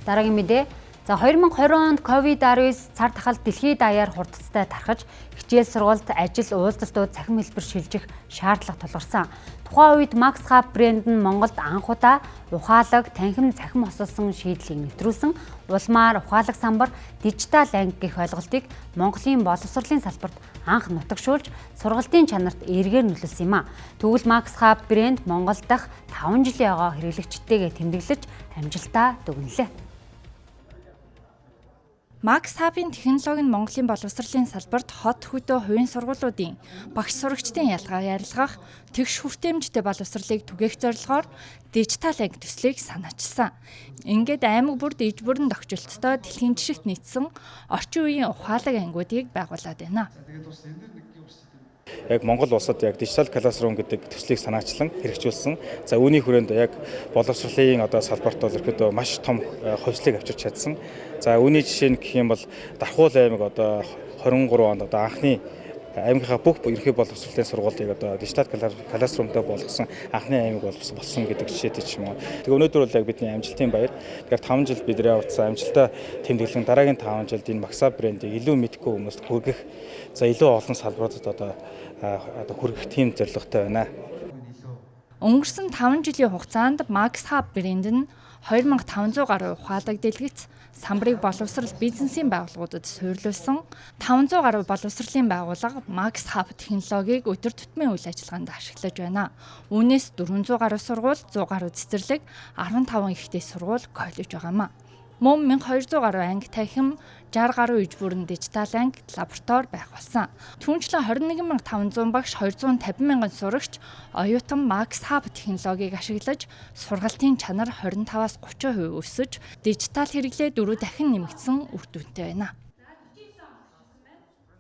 Дараагийн мэдээ. За 2020 онд COVID-19 цар тахал дэлхийд даяар хурдцтай тархаж хичээл сургалт, ажил, уулзалтууд цахим хэлбэр шилжих шаардлага тулгарсан. Тухайн үед Max Hub брэнд нь Монголд анх удаа ухаалаг, танхим цахим хосолсон шийдлийг нэвтрүүлсэн. Улмаар ухаалаг самбар, дижитал анги гэх ойлголтыг Монголын боловсролын салбарт анх нутагшуулж сургалтын чанарт эргээр нөлөөлсөн юм а. Тэгвэл Max Hub брэнд Монголд дах 5 жилийн огоо хэрэглэгчтэйгээ тэмдэглэж амжилтаа дүгнэлээ. Max Hub-ын технологи нь Монголын боловсролын салбарт хот хөдөө хувийн сургуулиудын багш сурагчдын ялгаа ярилцах, тэгш хүртээмжтэй боловсролыг түгээх зорилгоор дижитал анги төслийг санаачилсан. Ингээд аймаг бүрд иж бүрэн тохижилттой дэлхийн жишгт нийцсэн орчин үеийн ухаалаг ангиудыг байгуулад байна. Яг Монгол улсад яг дижитал классрум гэдэг төслийг санаачлан хэрэгжүүлсэн. За үүний хүрээнд яг боловсролын салбарт бол ерөөдөө маш том хувьслыг авчирч чадсан. За үүний жишээ нь гэх юм бол Дархуул аймаг 23 онд анхны аймгийнхаа бүх ерхий боловсролын сургуулийг дижитал классрумтай болгосон анхны аймаг болсон гэдэг жишээтэй ч юм уу. Тэгээ өнөөдөр бол яг бидний амжилтын баяр. Тэгэхээр 5 жил бидний явуулсан амжилтаа тэмдэглэн дараагийн 5 жилд энэ Max Hub брендийг илүү мэдгүй хүмүүст хүргэх, за илүү олон салбаруудад хүргэх тийм зорилготой байна. Өнгөрсөн 5 жилийн хугацаанд Max Hub брэнд нь 2500 гаруй ухаалаг дэлгэц, самбарыг боловсрол бизнесийн байгууллагуудад суйрлуулсан. 500 гаруй боловсролын байгууллага Max Hub технологиг өдөр тутмын үйл ажиллагаанд ашиглаж байна. Үүнээс 400 гаруй сургууль, 100 гаруй цэцэрлэг, 15 ихтэй сургууль, коллеж байгаамаа. Мөн 1200 гаруй анги танхим, 60 гаруй иж бүрэн дижитал анги, лаборатори байх болсон. Түүнчлэн 21500 багш, 250 мянган сурагч оюутан Max Hub технологиг ашиглаж сургалтын чанар 25-аас 30% өсөж, дижитал хэрэглээ 4 дахин нэмэгдсэн үр дүнтэй байна.